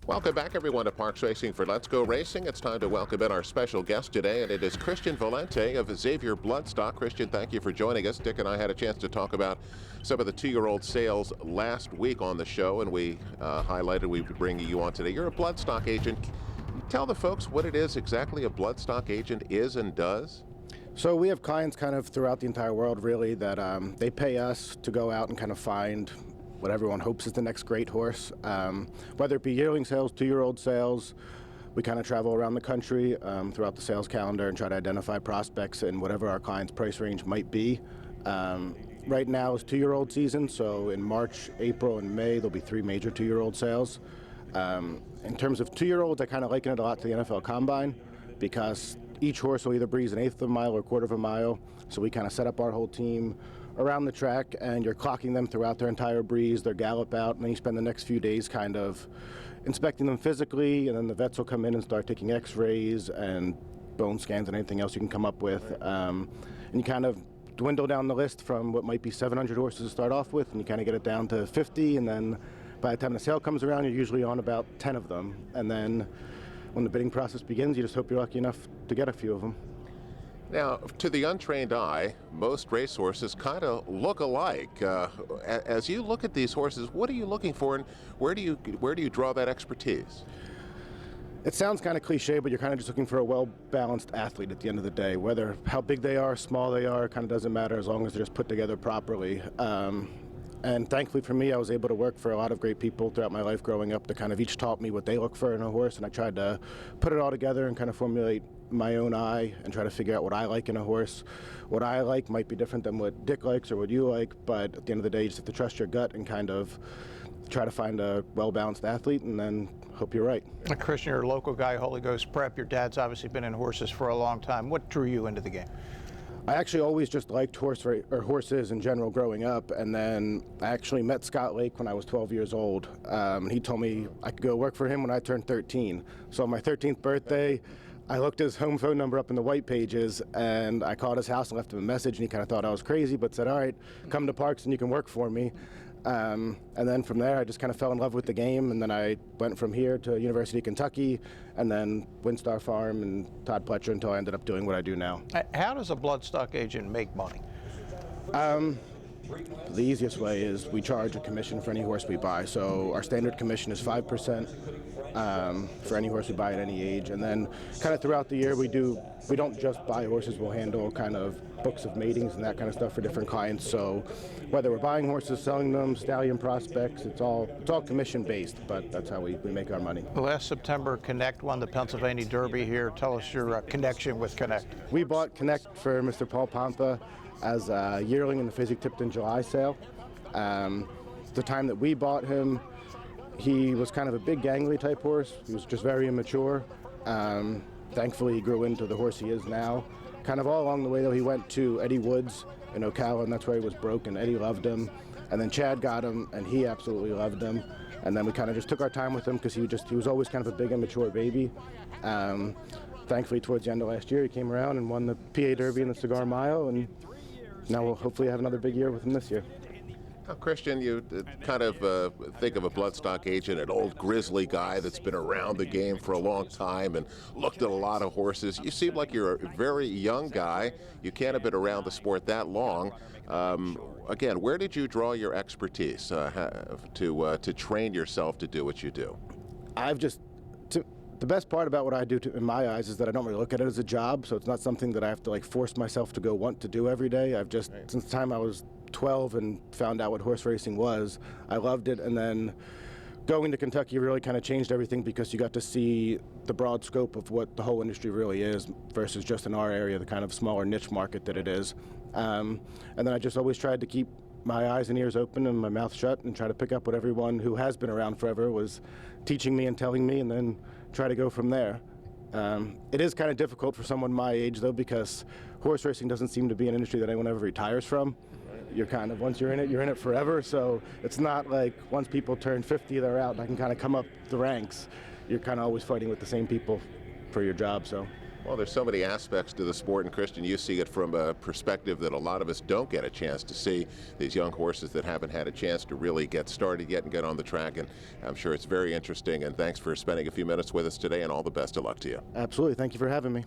Welcome back, everyone, to Parks Racing for Let's Go Racing. It's time to welcome in our special guest today, and it is Kristian Villante of Xavier Bloodstock. Kristian, thank you for joining us. Dick and I had a chance to talk about some of the two-year-old sales last week on the show, and we highlighted we'd be bringing you on today. You're a Bloodstock agent. Tell the folks what it is exactly a Bloodstock agent is and does. So we have clients kind of throughout the entire world, really, that they pay us to go out and kind of find what everyone hopes is the next great horse. Whether it be yearling sales, two-year-old sales, we kind of travel around the country throughout the sales calendar and try to identify prospects in whatever our client's price range might be. Right now is two-year-old season, so in March, April, and May, there'll be 3 major two-year-old sales. In terms of two-year-olds, I kind of liken it a lot to the NFL Combine because each horse will either breeze an 1/8 of a mile or 1/4 of a mile, so we kind of set up our whole team around the track, and you're clocking them throughout their entire breeze, their gallop out, and then you spend the next few days kind of inspecting them physically, and then the vets will come in and start taking x-rays and bone scans and anything else you can come up with. And you kind of dwindle down the list from what might be 700 horses to start off with, and you kind of get it down to 50, and then by the time the sale comes around, you're usually on about 10 of them. And then when the bidding process begins, you just hope you're lucky enough to get a few of them. Now, to the untrained eye, most racehorses kind of look alike. As you look at these horses, what are you looking for, and where do you draw that expertise? It sounds kind of cliche, but you're kind of just looking for a well-balanced athlete at the end of the day. Whether how big they are, small they are, kind of doesn't matter as long as they're just put together properly. And thankfully for me, I was able to work for a lot of great people throughout my life growing up that kind of each taught me what they look for in a horse, and I tried to put it all together and kind of formulate my own eye and try to figure out what I like in a horse. What I like might be different than what Dick likes or what you like, but at the end of the day, you just have to trust your gut and kind of try to find a well-balanced athlete and then hope you're right. Kristian, you're a local guy, Holy Ghost Prep. Your dad's obviously been in horses for a long time. What drew you into the game? I actually always just liked horses in general growing up, and then I actually met Scott Lake when I was 12 years old. He told me I could go work for him when I turned 13. So on my 13th birthday, I looked his home phone number up in the white pages, and I called his house and left him a message, and he kind of thought I was crazy, but said, all right, come to Parks and you can work for me. And then from there, I just kind of fell in love with the game, and then I went from here to University of Kentucky, and then Windstar Farm and Todd Pletcher until I ended up doing what I do now. How does a Bloodstock agent make money? The easiest way is we charge a commission for any horse we buy. So our standard commission is 5% for any horse we buy at any age. And then kind of throughout the year we don't just buy horses, we'll handle kind of books of matings and that kind of stuff for different clients. So whether we're buying horses, selling them, stallion prospects, it's all commission based, but that's how we make our money. Last September, Connect won the Pennsylvania Derby here. Tell us your connection with Connect. We bought Connect for Mr. Paul Pompa as a yearling in the Physic-Tipton July sale. The time that we bought him, he was kind of a big gangly type horse. He was just very immature. Thankfully, he grew into the horse he is now. Kind of all along the way, though, he went to Eddie Woods in Ocala, and that's where he was broken. Eddie loved him, and then Chad got him, and he absolutely loved him. And then we kind of just took our time with him because he was always kind of a big immature baby. Thankfully, towards the end of last year, he came around and won the PA Derby and the Cigar Mile, and now we'll hopefully have another big year with him this year. Now, Kristian, you kind of think of a Bloodstock agent, an old grizzly guy that's been around the game for a long time and looked at a lot of horses. You seem like you're a very young guy. You can't have been around the sport that long. Again, where did you draw your expertise to train yourself to do what you do? The best part about what I do in my eyes is that I don't really look at it as a job, so it's not something that I have to like force myself to go want to do every day. I've just, since the time I was 12 and found out what horse racing was, I loved it, and then going to Kentucky really kind of changed everything because you got to see the broad scope of what the whole industry really is versus just in our area, the kind of smaller niche market that it is. And then I just always tried to keep my eyes and ears open and my mouth shut and try to pick up what everyone who has been around forever was teaching me and telling me, and then try to go from there. It is kind of difficult for someone my age, though, because horse racing doesn't seem to be an industry that anyone ever retires from. You're kind of, once you're in it forever, so it's not like once people turn 50, they're out and I can kind of come up the ranks. You're kind of always fighting with the same people for your job, so. Well, there's so many aspects to the sport, and Kristian, you see it from a perspective that a lot of us don't get a chance to see, these young horses that haven't had a chance to really get started yet and get on the track, and I'm sure it's very interesting, and thanks for spending a few minutes with us today, and all the best of luck to you. Absolutely. Thank you for having me.